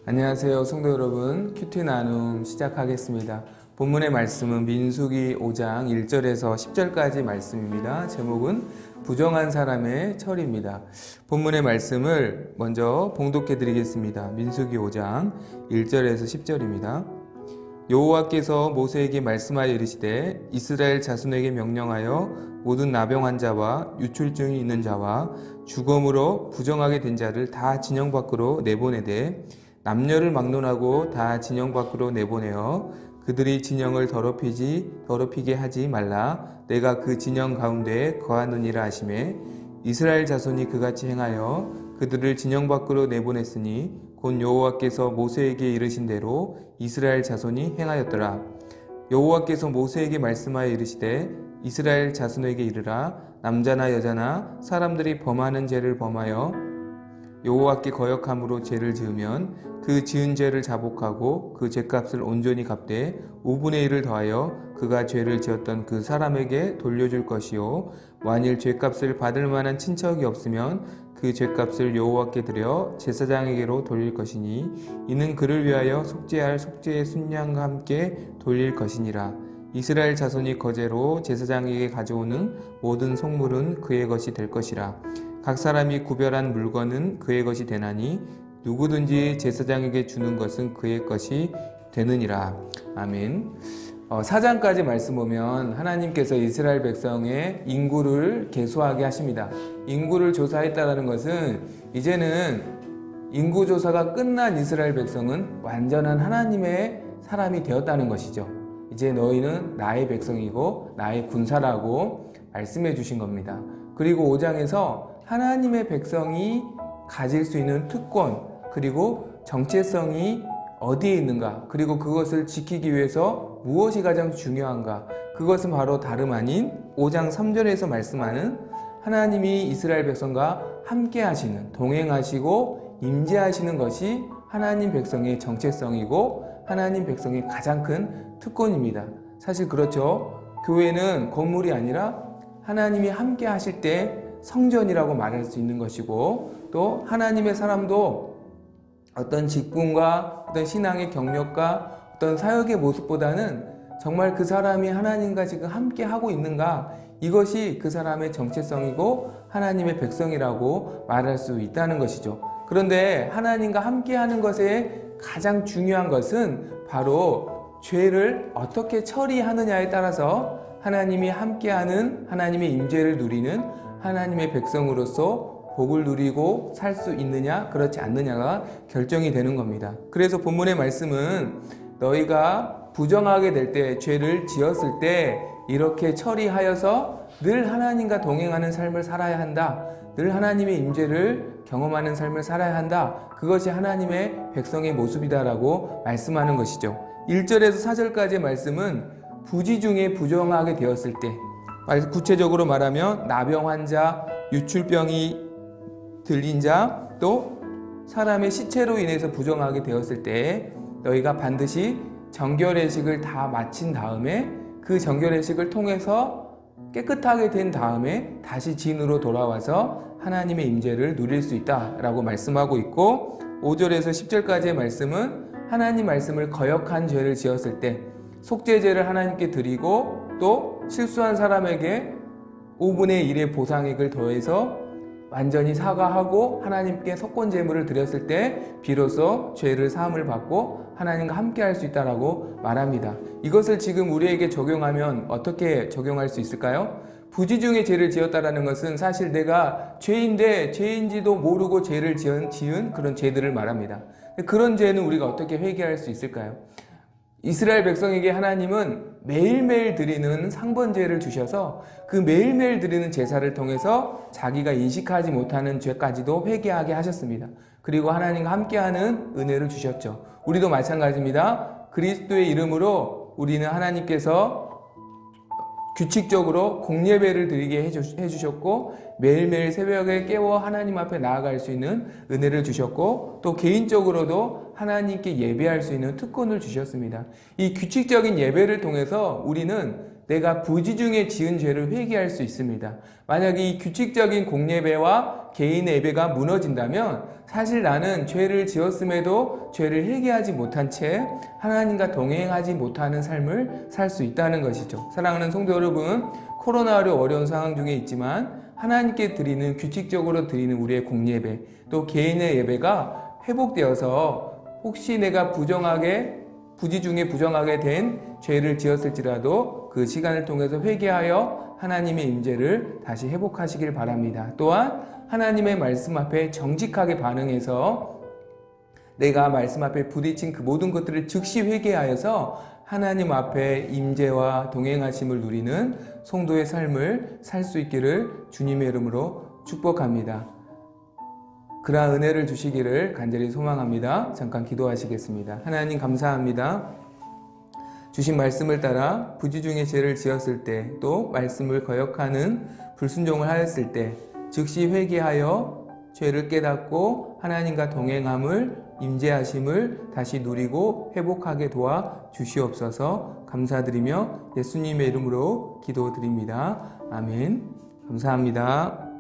안녕하세요 성도 여러분, 큐티 나눔 시작하겠습니다. 본문의 말씀은 민수기 5장 1절에서 10절까지 말씀입니다. 제목은 부정한 사람의 철입니다. 본문의 말씀을 먼저 봉독해 드리겠습니다. 민수기 5장 1절에서 10절입니다. 여호와께서 모세에게 말씀하여 이르시되 이스라엘 자손에게 명령하여 모든 나병한 자와 유출증이 있는 자와 죽음으로 부정하게 된 자를 다 진영 밖으로 내보내되 남녀를 막론하고 다 진영 밖으로 내보내어 그들이 진영을 더럽히게 하지 말라. 내가 그 진영 가운데에 거하느니라 하시매 이스라엘 자손이 그같이 행하여 그들을 진영 밖으로 내보냈으니 곧 여호와께서 모세에게 이르신 대로 이스라엘 자손이 행하였더라. 여호와께서 모세에게 말씀하여 이르시되 이스라엘 자손에게 이르라. 남자나 여자나 사람들이 범하는 죄를 범하여 여호와께 거역함으로 죄를 지으면 그 지은 죄를 자복하고 그 죄값을 온전히 갚되 5분의 1을 더하여 그가 죄를 지었던 그 사람에게 돌려줄 것이요 만일 죄값을 받을 만한 친척이 없으면 그 죄값을 여호와께 드려 제사장에게로 돌릴 것이니 이는 그를 위하여 속죄할 속죄의 순양과 함께 돌릴 것이니라. 이스라엘 자손이 거제로 제사장에게 가져오는 모든 속물은 그의 것이 될 것이라. 각 사람이 구별한 물건은 그의 것이 되나니 누구든지 제사장에게 주는 것은 그의 것이 되느니라. 아멘. 4장까지 말씀 보면 하나님께서 이스라엘 백성의 인구를 계수하게 하십니다. 인구를 조사했다는 것은 이제는 인구 조사가 끝난 이스라엘 백성은 완전한 하나님의 사람이 되었다는 것이죠. 이제 너희는 나의 백성이고 나의 군사라고 말씀해 주신 겁니다. 그리고 5장에서 하나님의 백성이 가질 수 있는 특권, 그리고 정체성이 어디에 있는가, 그리고 그것을 지키기 위해서 무엇이 가장 중요한가, 그것은 바로 다름 아닌 5장 3절에서 말씀하는 하나님이 이스라엘 백성과 함께 하시는, 동행하시고 임재하시는 것이 하나님 백성의 정체성이고 하나님 백성의 가장 큰 특권입니다. 사실 그렇죠. 교회는 건물이 아니라 하나님이 함께 하실 때 성전이라고 말할 수 있는 것이고, 또 하나님의 사람도 어떤 직분과 어떤 신앙의 경력과 어떤 사역의 모습보다는 정말 그 사람이 하나님과 지금 함께 하고 있는가, 이것이 그 사람의 정체성이고 하나님의 백성이라고 말할 수 있다는 것이죠. 그런데 하나님과 함께 하는 것에 가장 중요한 것은 바로 죄를 어떻게 처리하느냐에 따라서 하나님이 함께하는, 하나님의 임재를 누리는 하나님의 백성으로서 복을 누리고 살 수 있느냐 그렇지 않느냐가 결정이 되는 겁니다. 그래서 본문의 말씀은 너희가 부정하게 될 때, 죄를 지었을 때 이렇게 처리하여서 늘 하나님과 동행하는 삶을 살아야 한다. 늘 하나님의 임재를 경험하는 삶을 살아야 한다. 그것이 하나님의 백성의 모습이다라고 말씀하는 것이죠. 1절에서 4절까지의 말씀은 부지 중에 부정하게 되었을 때, 구체적으로 말하면 나병 환자, 유출병이 들린 자, 또 사람의 시체로 인해서 부정하게 되었을 때 너희가 반드시 정결례식을 다 마친 다음에 그 정결례식을 통해서 깨끗하게 된 다음에 다시 진으로 돌아와서 하나님의 임재를 누릴 수 있다라고 말씀하고 있고, 5절에서 10절까지의 말씀은 하나님 말씀을 거역한 죄를 지었을 때 속죄제를 하나님께 드리고, 또 실수한 사람에게 5분의 1의 보상액을 더해서 완전히 사과하고 하나님께 속건제물을 드렸을 때 비로소 죄를 사함을 받고 하나님과 함께 할 수 있다라고 말합니다. 이것을 지금 우리에게 적용하면 어떻게 적용할 수 있을까요? 부지 중에 죄를 지었다라는 것은 사실 내가 죄인데 죄인지도 모르고 죄를 지은 그런 죄들을 말합니다. 그런 죄는 우리가 어떻게 회개할 수 있을까요? 이스라엘 백성에게 하나님은 매일매일 드리는 상번제를 주셔서 그 매일매일 드리는 제사를 통해서 자기가 인식하지 못하는 죄까지도 회개하게 하셨습니다. 그리고 하나님과 함께하는 은혜를 주셨죠. 우리도 마찬가지입니다. 그리스도의 이름으로 우리는 하나님께서 규칙적으로 공예배를 드리게 해주셨고, 매일매일 새벽에 깨워 하나님 앞에 나아갈 수 있는 은혜를 주셨고, 또 개인적으로도 하나님께 예배할 수 있는 특권을 주셨습니다. 이 규칙적인 예배를 통해서 우리는 내가 부지 중에 지은 죄를 회개할 수 있습니다. 만약에 이 규칙적인 공예배와 개인의 예배가 무너진다면 사실 나는 죄를 지었음에도 죄를 회개하지 못한 채 하나님과 동행하지 못하는 삶을 살 수 있다는 것이죠. 사랑하는 성도 여러분, 코로나로 어려운 상황 중에 있지만 하나님께 드리는, 규칙적으로 드리는 우리의 공예배, 또 개인의 예배가 회복되어서 혹시 내가 부지 중에 부정하게 된 죄를 지었을지라도 그 시간을 통해서 회개하여 하나님의 임재를 다시 회복하시길 바랍니다. 또한 하나님의 말씀 앞에 정직하게 반응해서 내가 말씀 앞에 부딪힌 그 모든 것들을 즉시 회개하여서 하나님 앞에 임재와 동행하심을 누리는 성도의 삶을 살 수 있기를 주님의 이름으로 축복합니다. 그러한 은혜를 주시기를 간절히 소망합니다. 잠깐 기도하시겠습니다. 하나님 감사합니다. 주신 말씀을 따라 부지 중에 죄를 지었을 때, 또 말씀을 거역하는 불순종을 하였을 때 즉시 회개하여 죄를 깨닫고 하나님과 동행함을, 임재하심을 다시 누리고 회복하게 도와 주시옵소서. 감사드리며 예수님의 이름으로 기도드립니다. 아멘. 감사합니다.